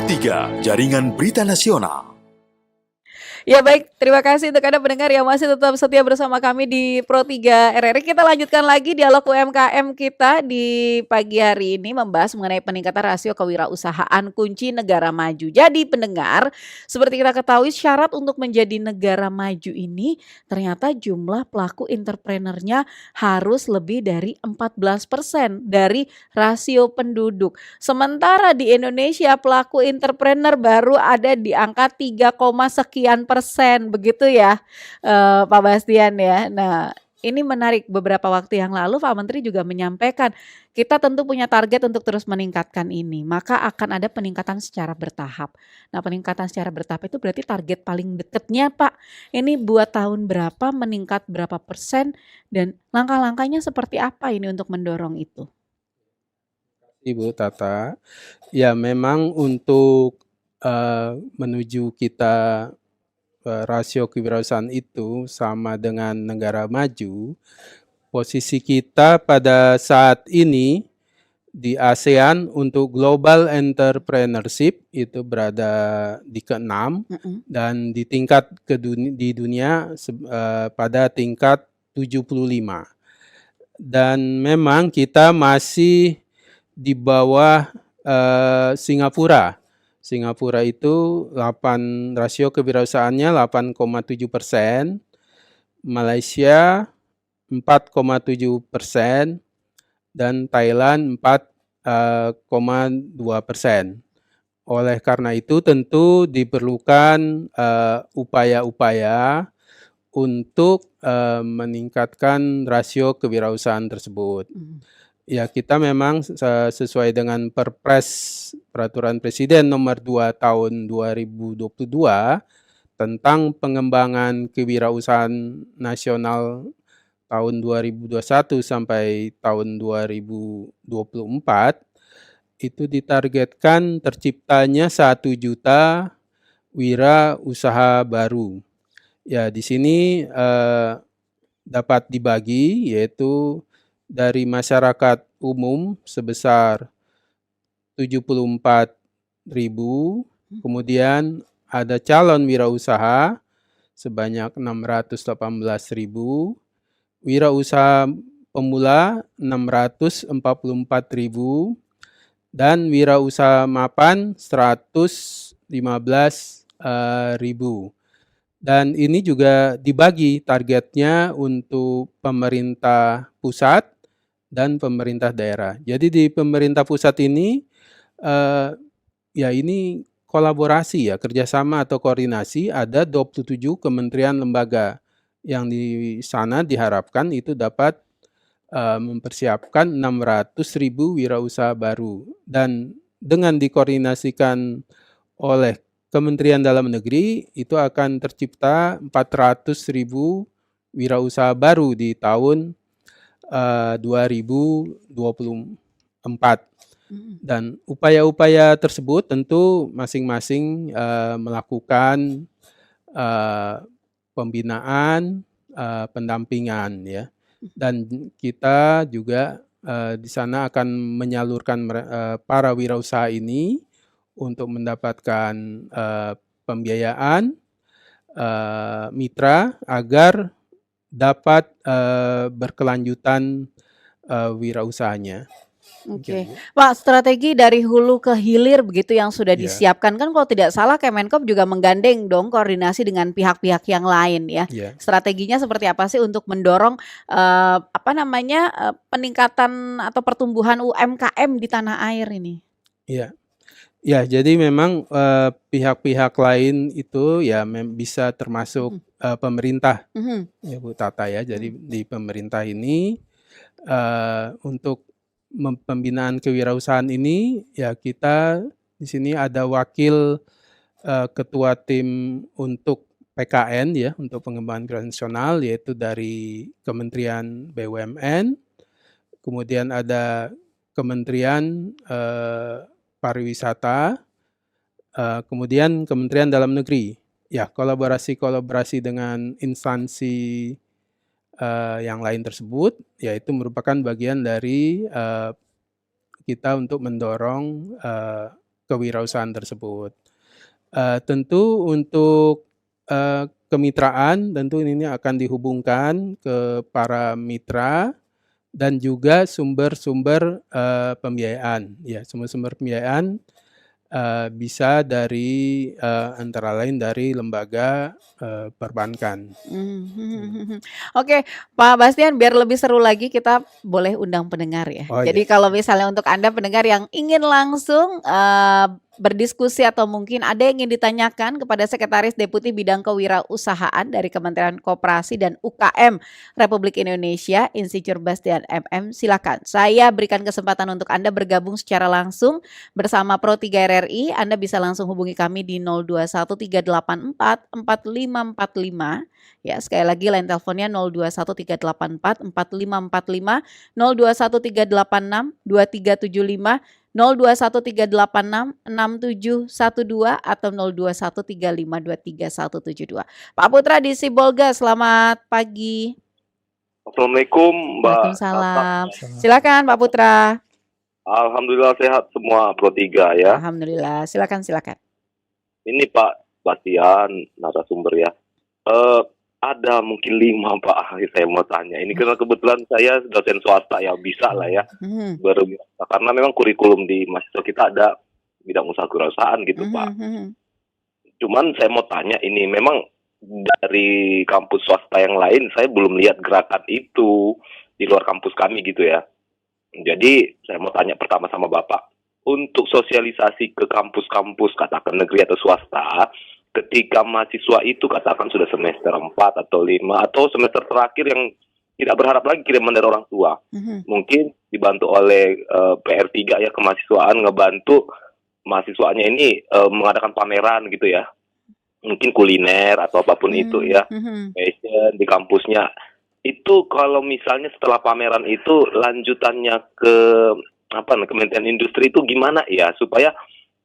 Pro3, Jaringan Berita Nasional. Ya baik, terima kasih untuk Anda pendengar yang masih tetap setia bersama kami di Pro3 RRI. Kita lanjutkan lagi dialog UMKM kita di pagi hari ini membahas mengenai peningkatan rasio kewirausahaan kunci negara maju. Jadi pendengar, seperti kita ketahui syarat untuk menjadi negara maju ini ternyata jumlah pelaku entrepreneurnya harus lebih dari 14% dari rasio penduduk. Sementara di Indonesia pelaku entrepreneur baru ada di angka 3, sekian persen begitu ya Pak Bastian ya. Nah ini menarik, beberapa waktu yang lalu Pak Menteri juga menyampaikan kita tentu punya target untuk terus meningkatkan ini, maka akan ada peningkatan secara bertahap. Nah peningkatan secara bertahap itu berarti target paling dekatnya Pak, ini buat tahun berapa, meningkat berapa persen, dan langkah-langkahnya seperti apa ini untuk mendorong itu? Ibu Tata, ya memang untuk menuju kita rasio kewirausahaan itu sama dengan negara maju, posisi kita pada saat ini di ASEAN untuk Global Entrepreneurship itu berada di ke-6 dan di tingkat di dunia pada tingkat 75. Dan memang kita masih di bawah Singapura. Singapura itu rasio kewirausahaannya 8,7%, Malaysia 4,7%, dan Thailand 4,2%. Oleh karena itu tentu diperlukan upaya-upaya untuk meningkatkan rasio kewirausahaan tersebut. Ya kita memang sesuai dengan Perpres Peraturan Presiden nomor 2 tahun 2022 tentang pengembangan kewirausahaan nasional tahun 2021 sampai tahun 2024 itu ditargetkan terciptanya 1 juta wira usaha baru. Ya di sini dapat dibagi yaitu dari masyarakat umum sebesar 74.000, kemudian ada calon wirausaha sebanyak 618.000, wirausaha pemula 644.000, dan wirausaha mapan 115.000. Dan ini juga dibagi targetnya untuk pemerintah pusat dan pemerintah daerah. Jadi di pemerintah pusat ini ya ini kolaborasi ya, kerjasama atau koordinasi, ada 27 kementerian lembaga yang di sana diharapkan itu dapat mempersiapkan 600.000 wirausaha baru, dan dengan dikoordinasikan oleh Kementerian Dalam Negeri itu akan tercipta 400.000 wirausaha baru di tahun 2024. Dan upaya-upaya tersebut tentu masing-masing melakukan pembinaan, pendampingan ya. Dan kita juga di sana akan menyalurkan para wirausaha ini untuk mendapatkan pembiayaan mitra agar dapat berkelanjutan wirausahanya. Oke. Pak, strategi dari hulu ke hilir begitu yang sudah disiapkan kan kalau tidak salah Kemenkop juga menggandeng dong koordinasi dengan pihak-pihak yang lain ya. Strateginya seperti apa sih untuk mendorong peningkatan atau pertumbuhan UMKM di tanah air ini? Iya. Ya, jadi memang pihak-pihak lain itu ya bisa termasuk pemerintah, ya Bu Tata ya. Jadi di pemerintah ini untuk pembinaan kewirausahaan ini ya kita di sini ada wakil ketua tim untuk PKN ya, untuk pengembangan kewirausahaan nasional, yaitu dari Kementerian BUMN, kemudian ada Kementerian Pariwisata, kemudian Kementerian Dalam Negeri. Ya, kolaborasi dengan instansi yang lain tersebut, yaitu merupakan bagian dari kita untuk mendorong kewirausahaan tersebut. Tentu untuk kemitraan tentu ini akan dihubungkan ke para mitra dan juga sumber-sumber pembiayaan. Ya, sumber-sumber pembiayaan bisa dari antara lain dari lembaga perbankan. Oke, Pak Bastian, biar lebih seru lagi kita boleh undang pendengar ya. Oh, Jadi kalau misalnya untuk Anda pendengar yang ingin langsung berdiskusi atau mungkin ada yang ingin ditanyakan kepada Sekretaris Deputi Bidang Kewirausahaan dari Kementerian Koperasi dan UKM Republik Indonesia, Insinyur Bastian MM, silakan. Saya berikan kesempatan untuk Anda bergabung secara langsung bersama Pro 3 RRI. Anda bisa langsung hubungi kami di 0213844545. Ya, sekali lagi line teleponnya 0213844545, 0213862375, 0213866712 atau 0213523172. Pak Putra di Sibolga, selamat pagi. Assalamualaikum Mbak. Waalaikumsalam. Silakan Pak Putra. Alhamdulillah sehat semua Pro 3 ya. Alhamdulillah, silakan. Ini Pak Bastian, narasumber ya. Ada mungkin 5 Pak, saya mau tanya. Ini karena kebetulan saya dosen swasta ya, bisa lah ya. Karena memang kurikulum di mahasiswa kita ada bidang usaha kewirausahaan gitu Pak. Cuman saya mau tanya ini, memang dari kampus swasta yang lain saya belum lihat gerakan itu di luar kampus kami gitu ya. Jadi saya mau tanya pertama sama Bapak, untuk sosialisasi ke kampus-kampus katakan negeri atau swasta, ketika mahasiswa itu katakan sudah semester 4 atau 5 atau semester terakhir yang tidak berharap lagi kiriman dari orang tua, mungkin dibantu oleh PR3 ya, kemahasiswaan, ngebantu mahasiswanya ini mengadakan pameran gitu ya, mungkin kuliner atau apapun itu ya, fashion di kampusnya. Itu kalau misalnya setelah pameran itu lanjutannya ke Kementerian Industri itu gimana ya, supaya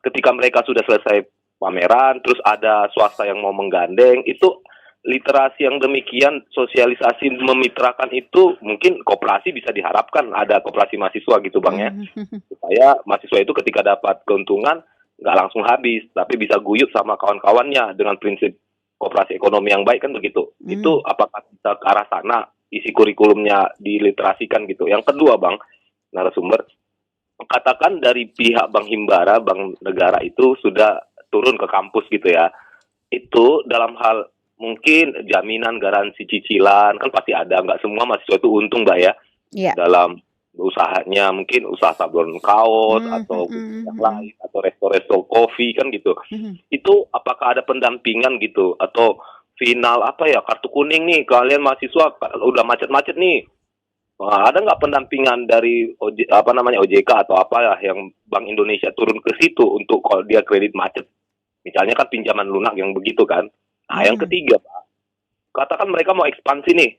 ketika mereka sudah selesai pameran terus ada swasta yang mau menggandeng, itu literasi yang demikian, sosialisasi memitrakan itu mungkin koperasi bisa diharapkan ada koperasi mahasiswa gitu Bang ya, supaya mahasiswa itu ketika dapat keuntungan nggak langsung habis tapi bisa guyup sama kawan-kawannya dengan prinsip koperasi ekonomi yang baik kan begitu. Itu apakah bisa ke arah sana isi kurikulumnya diliterasikan gitu. Yang kedua Bang narasumber, katakan dari pihak Bank Himbara, Bank Negara itu sudah turun ke kampus gitu ya, itu dalam hal mungkin jaminan, garansi, cicilan kan pasti ada, nggak semua mahasiswa itu untung Mbak ya, dalam usahanya, mungkin usaha sablon kaos atau yang lain atau resto-resto kopi kan gitu. Itu apakah ada pendampingan gitu atau final kartu kuning nih kalian mahasiswa udah macet-macet nih, ada nggak pendampingan dari OJK atau yang Bank Indonesia turun ke situ untuk kalau dia kredit macet, misalnya kan pinjaman lunak yang begitu kan. Nah yang ketiga Pak, katakan mereka mau ekspansi nih,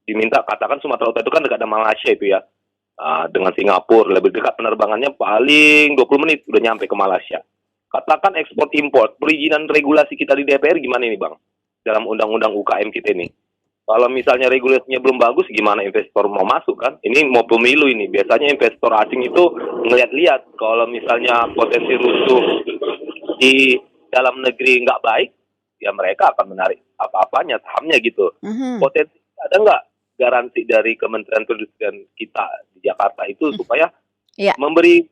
diminta katakan Sumatera Utara itu kan dekat dengan Malaysia itu ya, dengan Singapura lebih dekat, penerbangannya paling 20 menit udah nyampe ke Malaysia. Katakan ekspor impor, perizinan regulasi kita di DPR gimana nih Bang dalam undang-undang UKM kita ini? Kalau misalnya regulasinya belum bagus, gimana investor mau masuk kan? Ini mau pemilu ini, biasanya investor asing itu ngeliat-liat kalau misalnya potensi rusuh di dalam negeri nggak baik, ya mereka akan menarik apa-apanya, sahamnya gitu. Potensi ada nggak garansi dari Kementerian Perindustrian kita di Jakarta itu supaya memberi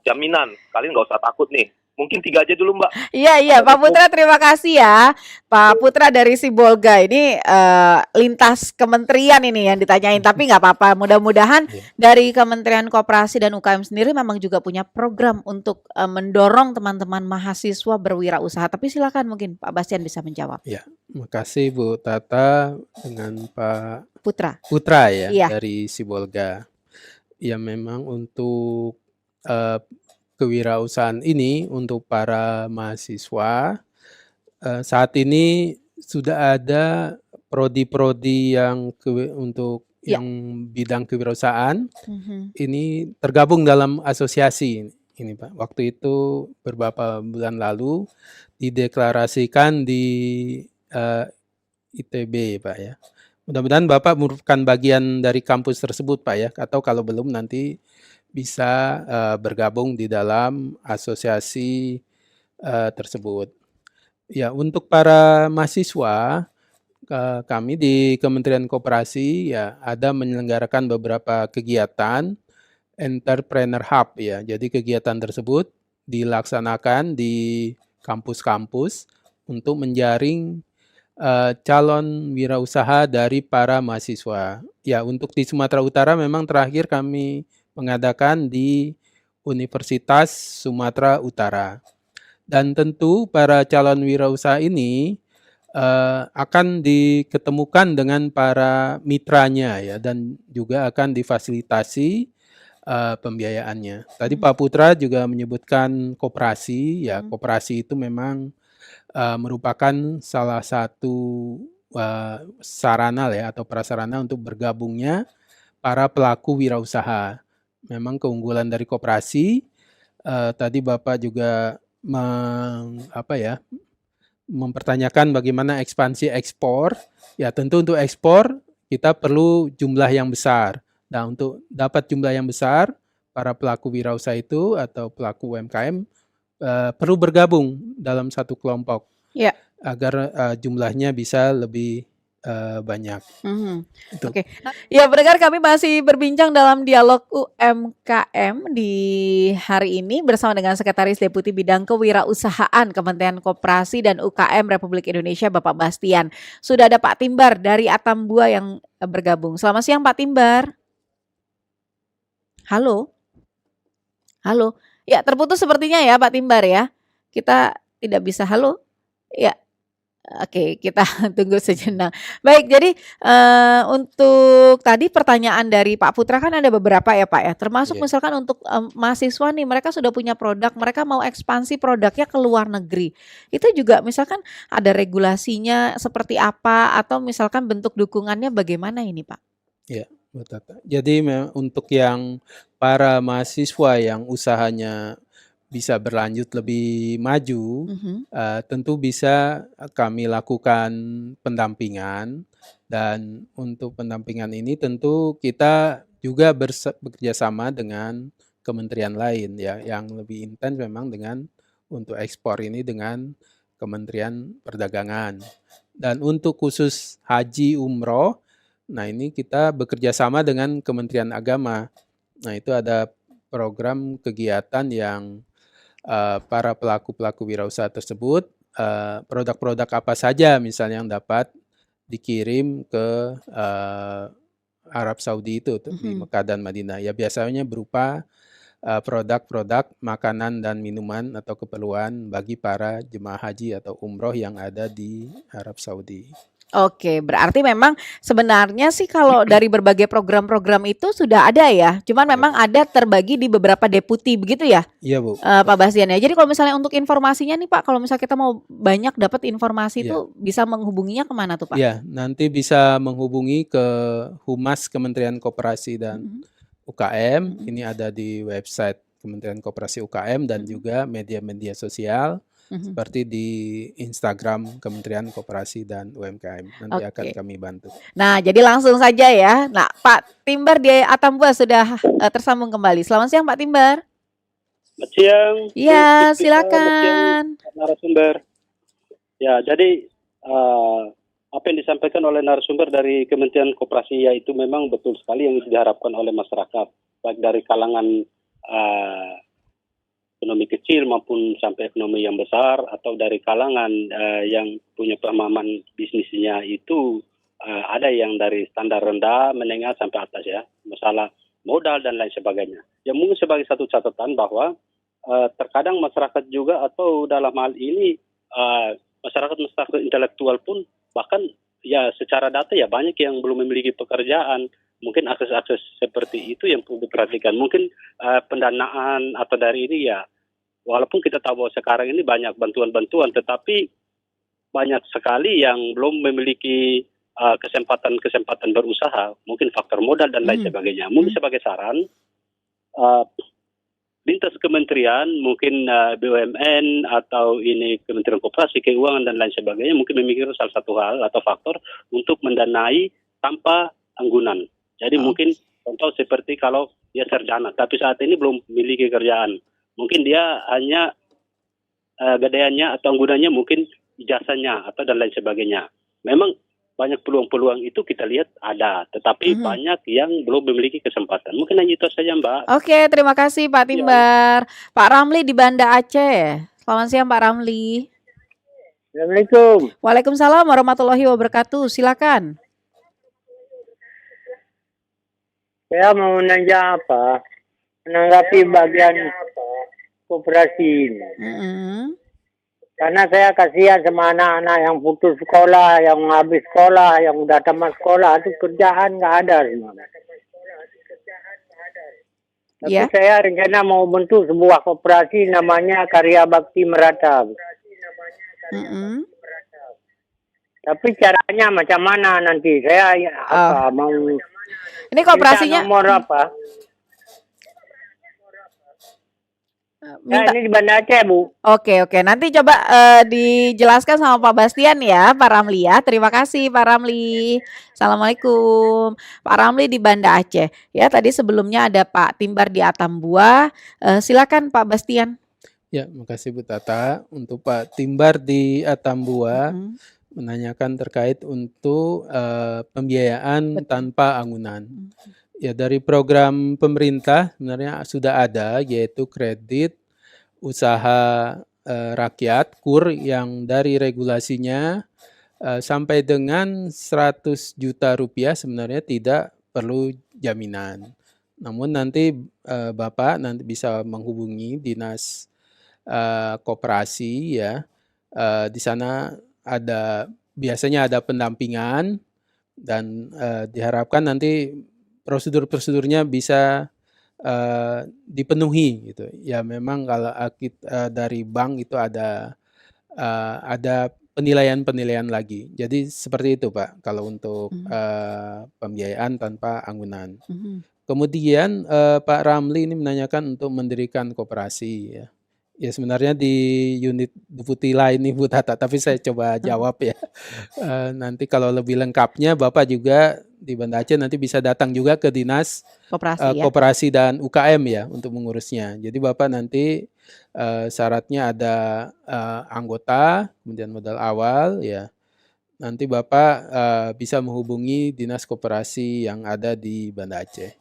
jaminan, kalian nggak usah takut nih. Mungkin 3 aja dulu Mbak. Iya Pak Putra, terima kasih ya Pak Putra dari Sibolga. Ini lintas kementerian ini yang ditanyain, tapi nggak apa-apa. Mudah-mudahan dari Kementerian Koperasi dan UKM sendiri memang juga punya program untuk mendorong teman-teman mahasiswa berwirausaha. Tapi silakan mungkin Pak Bastian bisa menjawab. Ya, makasih Bu Tata dengan Pak Putra ya dari Sibolga. Ya memang untuk kewirausahaan ini untuk para mahasiswa saat ini sudah ada prodi-prodi yang untuk yang bidang kewirausahaan ini tergabung dalam asosiasi ini Pak. Waktu itu beberapa bulan lalu dideklarasikan di ITB Pak ya. Mudah-mudahan Bapak merupakan bagian dari kampus tersebut Pak ya, atau kalau belum nanti bisa bergabung di dalam asosiasi tersebut. Ya, untuk para mahasiswa, kami di Kementerian Koperasi ya ada menyelenggarakan beberapa kegiatan Entrepreneur Hub ya. Jadi kegiatan tersebut dilaksanakan di kampus-kampus untuk menjaring calon wirausaha dari para mahasiswa. Ya, untuk di Sumatera Utara memang terakhir kami mengadakan di Universitas Sumatera Utara. Dan tentu para calon wirausaha ini akan diketemukan dengan para mitranya ya dan juga akan difasilitasi pembiayaannya. Tadi Pak Putra juga menyebutkan koperasi, ya koperasi itu memang merupakan salah satu sarana ya atau prasarana untuk bergabungnya para pelaku wirausaha. Memang keunggulan dari koperasi tadi Bapak juga mempertanyakan bagaimana ekspansi ekspor. Ya tentu untuk ekspor kita perlu jumlah yang besar. Nah untuk dapat jumlah yang besar, para pelaku wirausaha itu atau pelaku UMKM perlu bergabung dalam satu kelompok Ya. agar jumlahnya bisa lebih banyak. Oke. Ya, pendengar, kami masih berbincang dalam dialog UMKM di hari ini bersama dengan Sekretaris Deputi Bidang Kewirausahaan Kementerian Koperasi dan UKM Republik Indonesia, Bapak Bastian. Sudah ada Pak Timbar dari Atambua yang bergabung. Selamat siang Pak Timbar. Halo. Halo. Ya, terputus sepertinya ya Pak Timbar ya. Kita tidak bisa halo. Ya. Oke, kita tunggu sejenak. Baik, jadi untuk tadi pertanyaan dari Pak Putra kan ada beberapa ya Pak ya. Termasuk misalkan untuk mahasiswa nih, mereka sudah punya produk, mereka mau ekspansi produknya ke luar negeri. Itu juga misalkan ada regulasinya seperti apa atau misalkan bentuk dukungannya bagaimana ini Pak? Ya, betul. Jadi untuk yang para mahasiswa yang usahanya bisa berlanjut lebih maju, tentu bisa kami lakukan pendampingan. Dan untuk pendampingan ini tentu kita juga bekerja sama dengan kementerian lain ya, yang lebih intens memang dengan untuk ekspor ini dengan Kementerian Perdagangan. Dan untuk khusus haji umroh, nah ini kita bekerja sama dengan Kementerian Agama. Nah itu ada program kegiatan yang para pelaku-pelaku wirausaha tersebut produk-produk apa saja misalnya yang dapat dikirim ke Arab Saudi itu di Mekah dan Madinah. Ya biasanya berupa produk-produk makanan dan minuman atau keperluan bagi para jemaah haji atau umroh yang ada di Arab Saudi. Oke, berarti memang sebenarnya sih kalau dari berbagai program-program itu sudah ada ya, cuman memang ada terbagi di beberapa deputi begitu ya? Iya Bu. Pak Bastian ya. Jadi kalau misalnya untuk informasinya nih Pak, kalau misalnya kita mau banyak dapat informasi itu bisa menghubunginya kemana tuh Pak? Iya, nanti bisa menghubungi ke Humas Kementerian Koperasi dan UKM. Ini ada di website Kementerian Koperasi UKM dan juga media-media sosial. Seperti di Instagram Kementerian Koperasi dan UMKM. Nanti akan kami bantu. Nah, jadi langsung saja ya. Nah, Pak Timbar di Atambua sudah tersambung kembali. Selamat siang Pak Timbar. Selamat siang. Iya, silakan. Narasumber. Ya, jadi apa yang disampaikan oleh narasumber dari Kementerian Koperasi yaitu memang betul sekali yang diharapkan oleh masyarakat, baik dari kalangan ekonomi kecil maupun sampai ekonomi yang besar atau dari kalangan yang punya pemahaman bisnisnya itu ada yang dari standar rendah menengah sampai atas ya, masalah modal dan lain sebagainya. Ya mungkin sebagai satu catatan bahwa terkadang masyarakat juga atau dalam hal ini masyarakat intelektual pun bahkan ya secara data ya banyak yang belum memiliki pekerjaan. Mungkin akses-akses seperti itu yang perlu diperhatikan. Mungkin pendanaan atau dari ini ya, walaupun kita tahu bahwa sekarang ini banyak bantuan-bantuan, tetapi banyak sekali yang belum memiliki kesempatan berusaha. Mungkin faktor modal dan lain sebagainya. Mungkin sebagai saran, lintas kementerian, mungkin BUMN atau ini Kementerian Koperasi, Keuangan dan lain sebagainya, mungkin memikirkan salah satu hal atau faktor untuk mendanai tanpa anggunan. Jadi mungkin Contoh seperti kalau dia sarjana, tapi saat ini belum memiliki kerjaan. Mungkin dia hanya gadaiannya atau gunanya mungkin ijazahnya atau dan lain sebagainya. Memang banyak peluang-peluang itu kita lihat ada, tetapi banyak yang belum memiliki kesempatan. Mungkin hanya itu saja, Mbak. Oke, terima kasih Pak Timbar. Pak Ramli di Banda Aceh. Selamat siang Pak Ramli. Assalamualaikum. Waalaikumsalam warahmatullahi wabarakatuh. Silakan. Saya mau nanya menanggapi bagian koperasi ini. Karena saya kasihan sama anak-anak yang putus sekolah, yang habis sekolah, yang udah tamat sekolah, itu kerjaan nggak ada semua. Tapi saya rencana mau bentuk sebuah koperasi namanya Karya Bakti Merata. Tapi caranya macam mana nanti? Saya mau. Ini kooperasinya nomor apa? minta. Ini di Banda Aceh, Bu. Oke, nanti coba dijelaskan sama Pak Bastian ya, Pak Ramli ya. Terima kasih Pak Ramli. Assalamualaikum. Pak Ramli di Banda Aceh. Ya, tadi sebelumnya ada Pak Timbar di Atambua. Silakan Pak Bastian. Ya, makasih Bu Tata. Untuk Pak Timbar di Atambua menanyakan terkait untuk pembiayaan tanpa anggunan. Ya, dari program pemerintah sebenarnya sudah ada, yaitu kredit usaha rakyat KUR yang dari regulasinya sampai dengan 100 juta rupiah sebenarnya tidak perlu jaminan. Namun nanti Bapak nanti bisa menghubungi dinas koperasi ya. Di sana biasanya ada pendampingan dan diharapkan nanti prosedurnya bisa dipenuhi gitu. Ya memang kalau dari bank itu ada penilaian lagi. Jadi seperti itu Pak kalau untuk pembiayaan tanpa anggunan. Kemudian Pak Ramli ini menanyakan untuk mendirikan koperasi ya. Ya sebenarnya di unit deputi lain nih Bu Tata, tapi saya coba jawab ya. Nanti kalau lebih lengkapnya Bapak juga di Banda Aceh nanti bisa datang juga ke dinas koperasi dan UKM ya untuk mengurusnya. Jadi Bapak nanti syaratnya ada anggota, kemudian modal awal ya. Nanti Bapak bisa menghubungi dinas koperasi yang ada di Banda Aceh.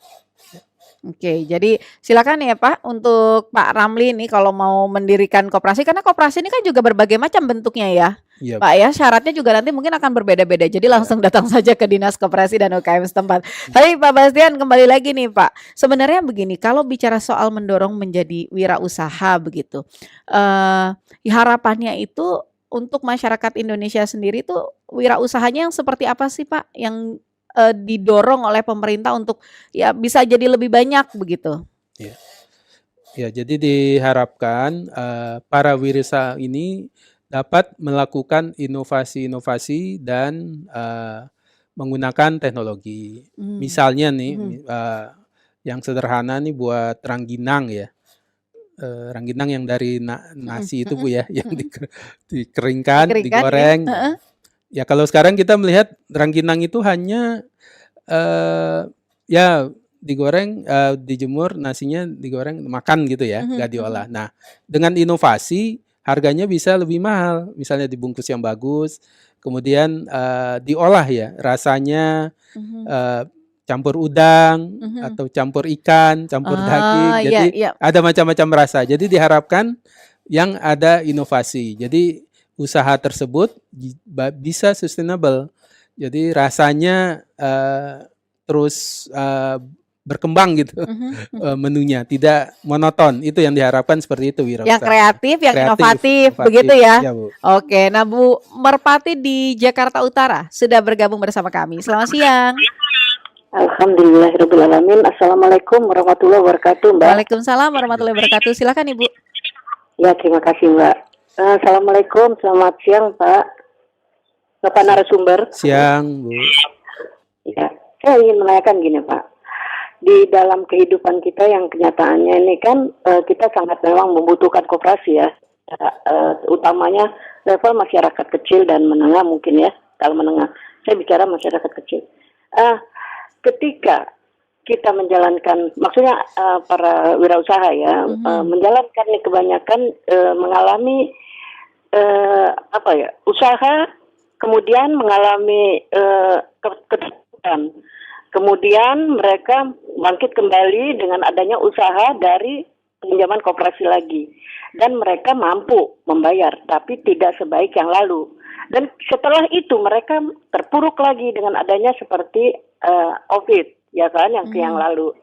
Oke, jadi silakan ya Pak untuk Pak Ramli ini kalau mau mendirikan koperasi, karena koperasi ini kan juga berbagai macam bentuknya ya. Iya, Pak ya, syaratnya juga nanti mungkin akan berbeda-beda. Jadi langsung datang saja ke Dinas Koperasi dan UKM setempat. Tapi Pak Bastian kembali lagi nih Pak. Sebenarnya begini, kalau bicara soal mendorong menjadi wirausaha begitu, harapannya itu untuk masyarakat Indonesia sendiri tuh wirausahanya yang seperti apa sih Pak? Yang didorong oleh pemerintah untuk ya bisa jadi lebih banyak begitu. Ya, jadi diharapkan para wirausaha ini dapat melakukan inovasi-inovasi dan menggunakan teknologi. Misalnya nih, yang sederhana nih buat rangginang ya. Rangginang yang dari nasi itu Bu ya, yang dikeringkan, digoreng. Ya kalau sekarang kita melihat rangginang itu hanya ya digoreng, dijemur, nasinya digoreng, makan gitu ya, nggak diolah. Nah, dengan inovasi harganya bisa lebih mahal, misalnya dibungkus yang bagus, kemudian diolah ya, rasanya campur udang atau campur ikan, campur daging, jadi ada macam-macam rasa. Jadi diharapkan yang ada inovasi. Jadi usaha tersebut bisa sustainable. Jadi rasanya terus berkembang gitu menunya, tidak monoton. Itu yang diharapkan seperti itu wirausaha. Yang kreatif, yang inovatif, begitu ya. Ya Bu. Oke, nah Bu Merpati di Jakarta Utara sudah bergabung bersama kami. Selamat siang. Alhamdulillahirrahmanirrahim. Assalamualaikum warahmatullahi wabarakatuh, Mbak. Waalaikumsalam warahmatullahi wabarakatuh. Silakan Ibu. Ya, terima kasih Mbak. Assalamualaikum, selamat siang Pak. Bapak narasumber. Siang Bu. Ya, saya ingin menanyakan gini Pak. Di dalam kehidupan kita yang kenyataannya ini kan kita sangat memang membutuhkan koperasi ya. Utamanya level masyarakat kecil dan menengah mungkin ya. Kalau menengah, saya bicara masyarakat kecil. Ketika kita menjalankan, maksudnya para wirausaha ya, menjalankan nih kebanyakan mengalami usaha, kemudian mengalami ketakutan, kemudian mereka bangkit kembali dengan adanya usaha dari pinjaman koperasi lagi, dan mereka mampu membayar, tapi tidak sebaik yang lalu. Dan setelah itu mereka terpuruk lagi dengan adanya seperti COVID. Ya kan, yang lalu.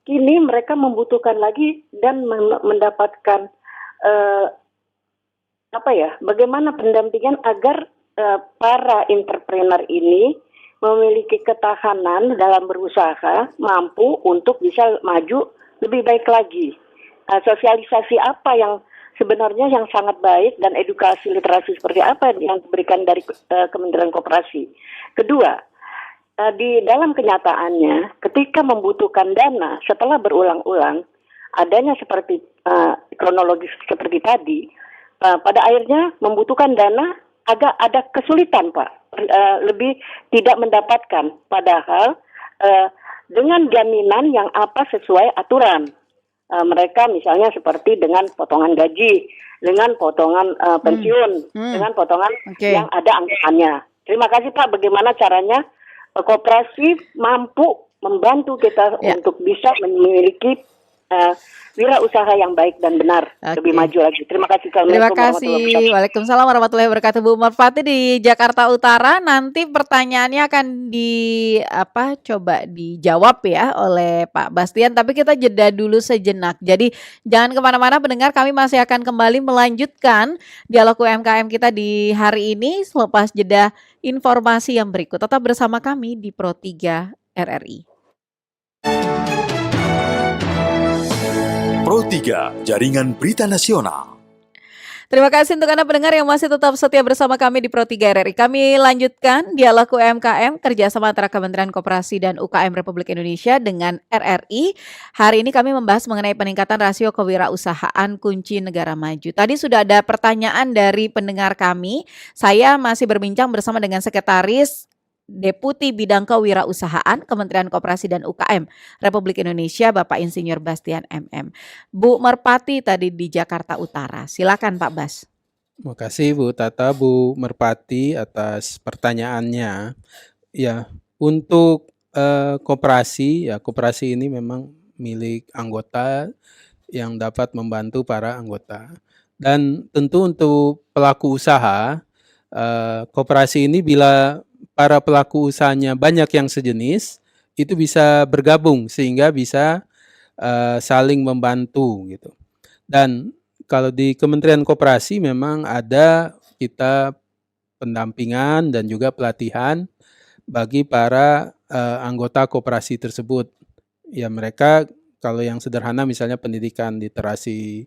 Kini mereka membutuhkan lagi dan mendapatkan bagaimana pendampingan agar para entrepreneur ini memiliki ketahanan dalam berusaha, mampu untuk bisa maju lebih baik lagi. Sosialisasi apa yang sebenarnya yang sangat baik dan edukasi literasi seperti apa yang diberikan dari Kementerian Koperasi. Kedua, di dalam kenyataannya, ketika membutuhkan dana setelah berulang-ulang, adanya seperti kronologis seperti tadi, pada akhirnya membutuhkan dana agak ada kesulitan, Pak. Lebih tidak mendapatkan, padahal dengan jaminan yang apa sesuai aturan. Mereka misalnya seperti dengan potongan gaji, dengan potongan pensiun, dengan potongan yang ada anggarannya. Terima kasih Pak, bagaimana caranya koperasi mampu membantu kita untuk bisa memiliki wirausaha yang baik dan benar, lebih maju lagi. Terima kasih. Terima kasih. Waalaikumsalam warahmatullahi wabarakatuh. Bu Merpati di Jakarta Utara. Nanti pertanyaannya akan coba dijawab ya oleh Pak Bastian. Tapi kita jeda dulu sejenak. Jadi jangan kemana-mana pendengar. Kami masih akan kembali melanjutkan dialog UMKM kita di hari ini selepas jeda informasi yang berikut. Tetap bersama kami di Pro 3 RRI. Pro 3, Jaringan Berita Nasional. Terima kasih untuk Anda pendengar yang masih tetap setia bersama kami di Pro 3 RRI. Kami lanjutkan dialog UMKM kerjasama antara Kementerian Koperasi dan UKM Republik Indonesia dengan RRI. Hari ini kami membahas mengenai peningkatan rasio kewirausahaan kunci negara maju. Tadi sudah ada pertanyaan dari pendengar kami. Saya masih berbincang bersama dengan Sekretaris Deputi Bidang Kewirausahaan Kementerian Koperasi dan UKM Republik Indonesia Bapak Insinyur Bastian MM. Bu Merpati tadi di Jakarta Utara. Silakan Pak Bas. Terima kasih Bu Tata, Bu Merpati atas pertanyaannya. Ya, untuk koperasi ini memang milik anggota yang dapat membantu para anggota. Dan tentu untuk pelaku usaha, koperasi ini bila para pelaku usahanya banyak yang sejenis, itu bisa bergabung sehingga bisa saling membantu gitu. Dan kalau di Kementerian Koperasi memang ada kita pendampingan dan juga pelatihan bagi para anggota koperasi tersebut. Ya mereka kalau yang sederhana misalnya pendidikan literasi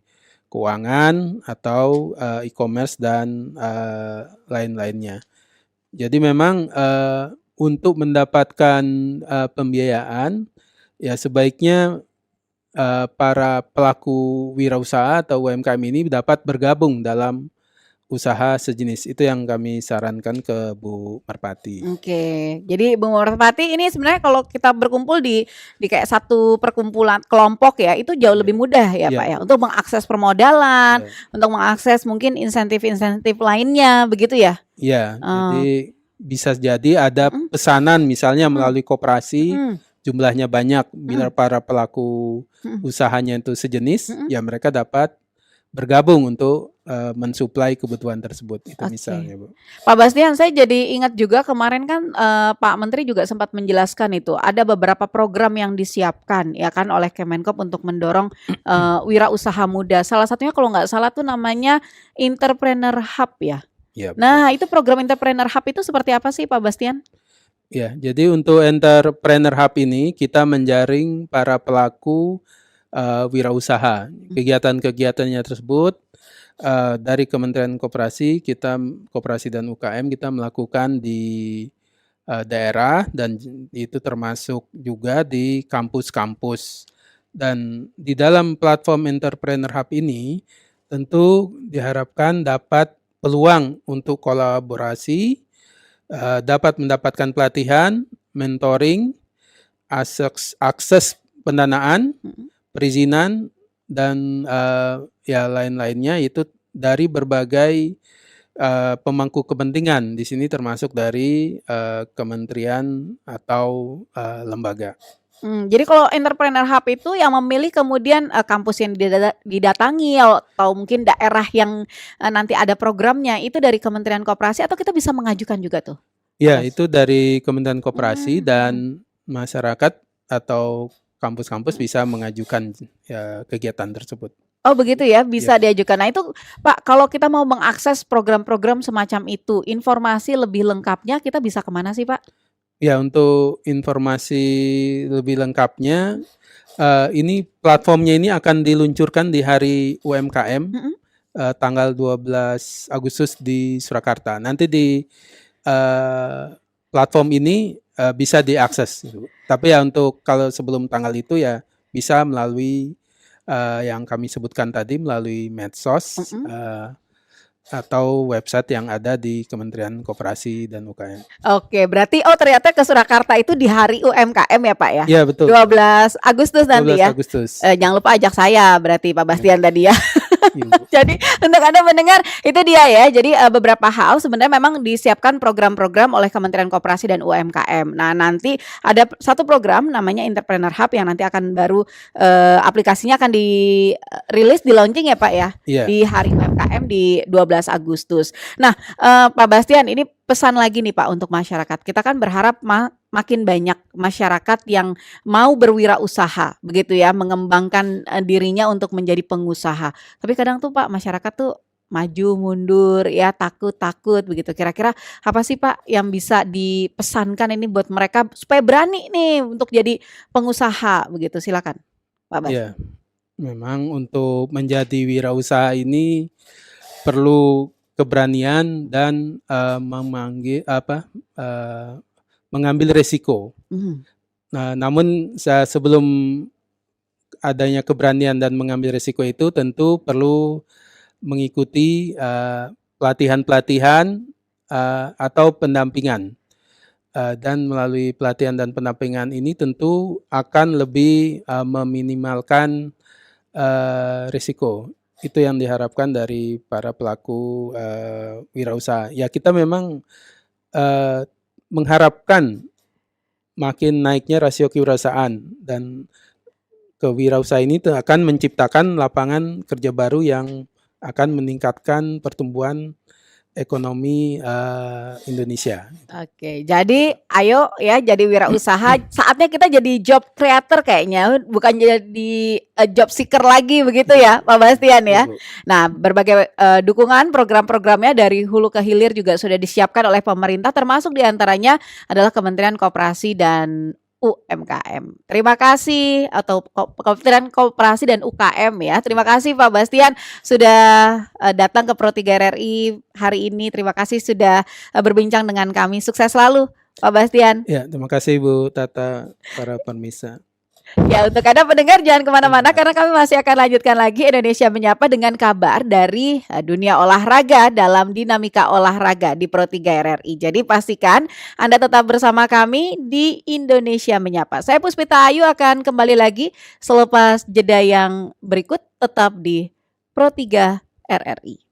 keuangan atau e-commerce dan lain-lainnya. Jadi memang untuk mendapatkan pembiayaan ya sebaiknya para pelaku wirausaha atau UMKM ini dapat bergabung dalam usaha sejenis. Itu yang kami sarankan ke Bu Merpati. Oke, jadi Bu Merpati ini sebenarnya kalau kita berkumpul di kayak satu perkumpulan kelompok ya, itu jauh lebih mudah ya Pak ya, untuk mengakses permodalan, untuk mengakses mungkin insentif-insentif lainnya, begitu ya? Iya, jadi bisa jadi ada pesanan misalnya melalui koperasi, jumlahnya banyak, bila para pelaku usahanya itu sejenis, ya mereka dapat bergabung untuk mensuplai kebutuhan tersebut. Itu misalnya Bu. Pak Bastian, saya jadi ingat juga kemarin kan Pak Menteri juga sempat menjelaskan itu ada beberapa program yang disiapkan ya kan oleh Kemenkop untuk mendorong wirausaha muda. Salah satunya kalau nggak salah tuh namanya Entrepreneur Hub ya. Ya, nah itu program Entrepreneur Hub itu seperti apa sih Pak Bastian? Ya, jadi untuk Entrepreneur Hub ini kita menjaring para pelaku wirausaha. Kegiatan-kegiatannya tersebut dari Kementerian Koperasi, Koperasi dan UKM kita melakukan di daerah dan itu termasuk juga di kampus-kampus. Dan di dalam platform Entrepreneur Hub ini tentu diharapkan dapat peluang untuk kolaborasi, dapat mendapatkan pelatihan, mentoring, akses pendanaan, perizinan, dan ya lain-lainnya itu dari berbagai pemangku kepentingan. Di sini termasuk dari kementerian atau lembaga. Jadi kalau Entrepreneur Hub itu yang memilih kemudian kampus yang didatangi atau mungkin daerah yang nanti ada programnya itu dari Kementerian Koperasi atau kita bisa mengajukan juga tuh? Ya, itu dari Kementerian Koperasi dan masyarakat atau kampus-kampus bisa mengajukan ya, kegiatan tersebut. Oh begitu ya, bisa diajukan. Nah itu Pak, kalau kita mau mengakses program-program semacam itu, informasi lebih lengkapnya kita bisa kemana sih Pak? Ya, untuk informasi lebih lengkapnya, ini platformnya ini akan diluncurkan di hari UMKM tanggal 12 Agustus di Surakarta. Nanti di platform ini bisa diakses. Tapi ya untuk kalau sebelum tanggal itu ya bisa melalui yang kami sebutkan tadi, melalui medsos atau website yang ada di Kementerian Koperasi dan UKM. Oke, berarti ternyata ke Surakarta itu di hari UMKM ya Pak ya? Iya betul. 12 Agustus nanti 12 ya. Agustus. Jangan lupa ajak saya berarti Pak Bastian tadi ya. Iya. Jadi untuk Anda mendengar itu dia ya. Jadi beberapa hal sebenarnya memang disiapkan program-program oleh Kementerian Koperasi dan UMKM. Nah, nanti ada satu program namanya Entrepreneur Hub yang nanti akan baru aplikasinya akan dirilis di launching ya Pak ya. Iya. Di hari UMKM di 12 Agustus. Nah, Pak Bastian ini pesan lagi nih Pak untuk masyarakat. Kita kan berharap makin banyak masyarakat yang mau berwirausaha begitu ya, mengembangkan dirinya untuk menjadi pengusaha. Tapi kadang tuh Pak masyarakat tuh maju mundur ya, takut begitu. Kira-kira apa sih Pak yang bisa dipesankan ini buat mereka supaya berani nih untuk jadi pengusaha begitu? Silakan Pak Bastian. Ya, memang untuk menjadi wirausaha ini perlu keberanian dan mengambil resiko. Nah, namun sebelum adanya keberanian dan mengambil resiko itu tentu perlu mengikuti pelatihan-pelatihan atau pendampingan. Dan melalui pelatihan dan pendampingan ini tentu akan lebih meminimalkan risiko. Itu yang diharapkan dari para pelaku wirausaha. Ya kita memang mengharapkan makin naiknya rasio kewirausahaan dan kewirausahaan ini akan menciptakan lapangan kerja baru yang akan meningkatkan pertumbuhan ekonomi Indonesia. Oke, jadi ayo ya jadi wirausaha. Saatnya kita jadi job creator kayaknya, bukan jadi job seeker lagi begitu ya, Pak Bastian ya. Nah, berbagai dukungan program-programnya dari hulu ke hilir juga sudah disiapkan oleh pemerintah, termasuk diantaranya adalah Kementerian Koperasi dan UMKM. Terima kasih atau Kementerian Koperasi dan UKM ya. Terima kasih Pak Bastian sudah datang ke Pro 3 RRI hari ini. Terima kasih sudah berbincang dengan kami. Sukses selalu Pak Bastian. Ya, terima kasih Bu Tata, para pemirsa. Ya, untuk Anda pendengar jangan kemana-mana karena kami masih akan lanjutkan lagi Indonesia Menyapa dengan kabar dari dunia olahraga dalam dinamika olahraga di Pro 3 RRI. Jadi pastikan Anda tetap bersama kami di Indonesia Menyapa. Saya Puspita Ayu akan kembali lagi selepas jeda yang berikut, tetap di Pro 3 RRI.